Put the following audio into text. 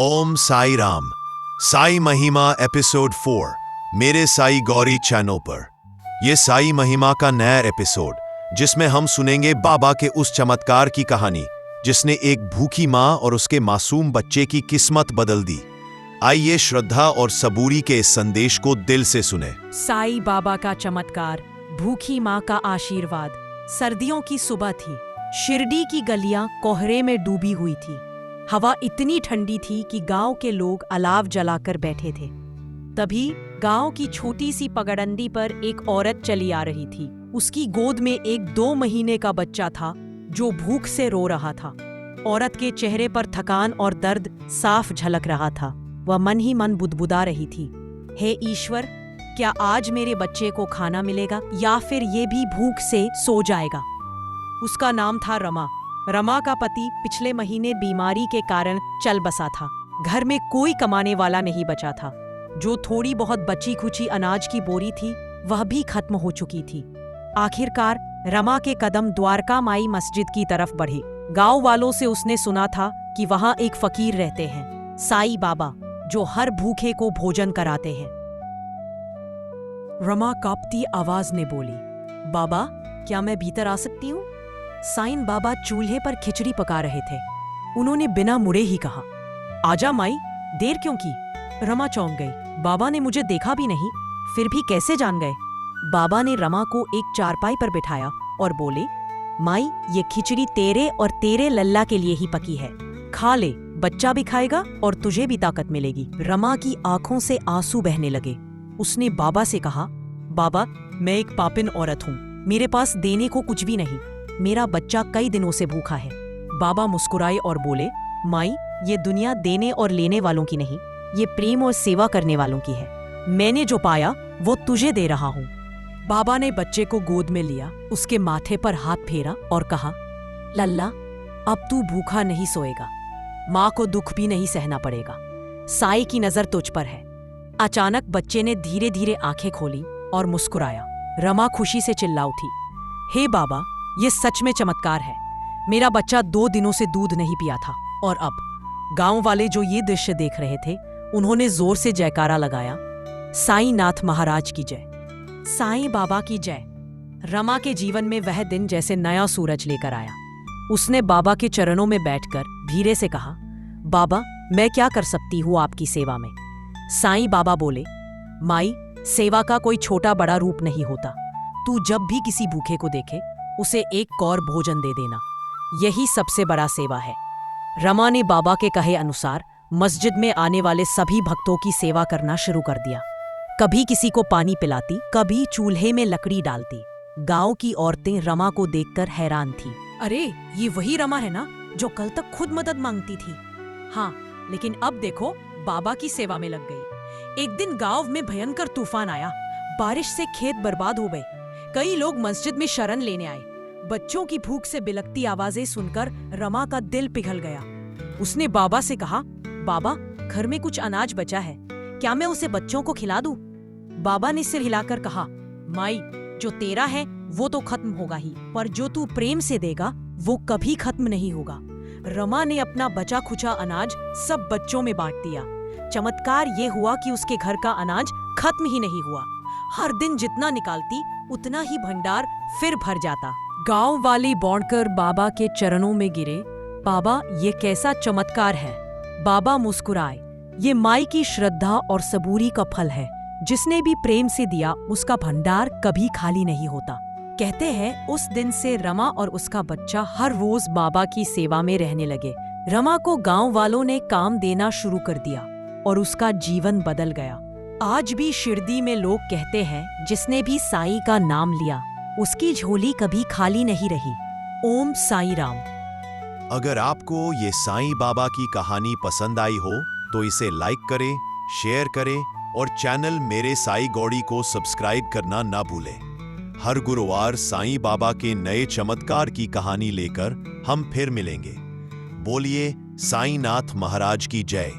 ओम साई राम। साई महिमा एपिसोड 4 मेरे साई गौरी चैनल पर। यह साई महिमा का नया एपिसोड जिसमें हम सुनेंगे बाबा के उस चमत्कार की कहानी जिसने एक भूखी मां और उसके मासूम बच्चे की किस्मत बदल दी। आइए श्रद्धा और सबूरी के इस संदेश को दिल से सुने। साई बाबा का चमत्कार, भूखी माँ का आशीर्वाद। सर्दियों की सुबह थी। शिरडी की गलियां कोहरे में डूबी हुई थी। हवा इतनी ठंडी थी कि गांव के लोग अलाव जलाकर बैठे थे। तभी गांव की छोटी सी पगडंडी पर एक औरत चली आ रही थी। उसकी गोद में एक 2 महीने का बच्चा था जो भूख से रो रहा था। औरत के चेहरे पर थकान और दर्द साफ झलक रहा था। वह मन ही मन बुदबुदा रही थी, हे ईश्वर, क्या आज मेरे बच्चे को खाना मिलेगा या फिर ये भी भूख से सो जाएगा। उसका नाम था रमा। रमा का पति पिछले महीने बीमारी के कारण चल बसा था। घर में कोई कमाने वाला नहीं बचा था। जो थोड़ी बहुत बची खुची अनाज की बोरी थी वह भी खत्म हो चुकी थी। आखिरकार रमा के कदम द्वारका माई मस्जिद की तरफ बढ़े। गांव वालों से उसने सुना था कि वहां एक फकीर रहते हैं, साई बाबा, जो हर भूखे को भोजन कराते हैं। रमा कांपती आवाज में बोली, बाबा, क्या मैं भीतर आ सकती हूँ? साईं बाबा चूल्हे पर खिचड़ी पका रहे थे। उन्होंने बिना मुड़े ही कहा, आजा माई, देर क्यों की? रमा चौंक गई। बाबा ने मुझे देखा भी नहीं, फिर भी कैसे जान गए? बाबा ने रमा को एक चारपाई पर बिठाया और बोले, माई, ये खिचड़ी तेरे और तेरे लल्ला के लिए ही पकी है। खा ले, बच्चा भी खाएगा और तुझे भी ताकत मिलेगी। रमा की आंखों से आंसू बहने लगे। उसने बाबा से कहा, बाबा, मैं एक पापिन औरत हूँ, मेरे पास देने को कुछ भी नहीं। मेरा बच्चा कई दिनों से भूखा है। बाबा मुस्कुराए और बोले, माई, ये दुनिया देने और लेने वालों की नहीं, ये प्रेम और सेवा करने वालों की है। मैंने जो पाया वो तुझे दे रहा हूँ। बाबा ने बच्चे को गोद में लिया, उसके माथे पर हाथ फेरा और कहा, लल्ला, अब तू भूखा नहीं सोएगा। माँ को दुख भी नहीं सहना पड़ेगा। साई की नजर तुझ पर है। अचानक बच्चे ने धीरे धीरे आंखें खोली और मुस्कुराया। रमा खुशी से चिल्ला उठी, हे बाबा, ये सच में चमत्कार है। मेरा बच्चा 2 दिनों से दूध नहीं पिया था और अब। गांव वाले जो ये दृश्य देख रहे थे उन्होंने जोर से जयकारा लगाया, साईं नाथ महाराज की जय, साईं बाबा की जय। रमा के जीवन में वह दिन जैसे नया सूरज लेकर आया। उसने बाबा के चरणों में बैठकर धीरे से कहा, बाबा, मैं क्या कर सकती हूँ आपकी सेवा में? साईं बाबा बोले, माई, सेवा का कोई छोटा बड़ा रूप नहीं होता। तू जब भी किसी भूखे को देखे उसे एक कौर भोजन दे देना, यही सबसे बड़ा सेवा है। रमा ने बाबा के कहे अनुसार मस्जिद में आने वाले सभी भक्तों की सेवा करना शुरू कर दिया। कभी किसी को पानी पिलाती, कभी चूल्हे में लकड़ी डालती। गांव की औरतें रमा को देखकर हैरान थीं। अरे, ये वही रमा है ना जो कल तक खुद मदद मांगती थी? हाँ, लेकिन अब देखो, बाबा की सेवा में लग गई। एक दिन गांव में भयंकर तूफान आया। बारिश से खेत बर्बाद हो गए। कई लोग मस्जिद में शरण लेने आए। बच्चों की भूख से बिलखती आवाजें सुनकर रमा का दिल पिघल गया। उसने बाबा से कहा, बाबा, घर में कुछ अनाज बचा है, क्या मैं उसे बच्चों को खिला दूं? बाबा ने सिर हिलाकर कहा, माई, जो तेरा है वो तो खत्म होगा ही, पर जो तू प्रेम से देगा वो कभी खत्म नहीं होगा। रमा ने अपना बचा खुचा अनाज सब बच्चों में बांट दिया। चमत्कार ये हुआ कि उसके घर का अनाज खत्म ही नहीं हुआ। हर दिन जितना निकालती उतना ही भंडार फिर भर जाता। गांव वाले दौड़कर बाबा के चरणों में गिरे। बाबा, ये कैसा चमत्कार है? बाबा मुस्कुराए, ये माई की श्रद्धा और सबूरी का फल है। जिसने भी प्रेम से दिया उसका भंडार कभी खाली नहीं होता। कहते हैं उस दिन से रमा और उसका बच्चा हर रोज बाबा की सेवा में रहने लगे। रमा को गांव वालों ने काम देना शुरू कर दिया और उसका जीवन बदल गया। आज भी शिरडी में लोग कहते हैं, जिसने भी साई का नाम लिया उसकी झोली कभी खाली नहीं रही। ओम साई राम। अगर आपको ये साईं बाबा की कहानी पसंद आई हो तो इसे लाइक करें, शेयर करें और चैनल मेरे साई गौड़ी को सब्सक्राइब करना ना भूलें। हर गुरुवार साईं बाबा के नए चमत्कार की कहानी लेकर हम फिर मिलेंगे। बोलिए साईं नाथ महाराज की जय।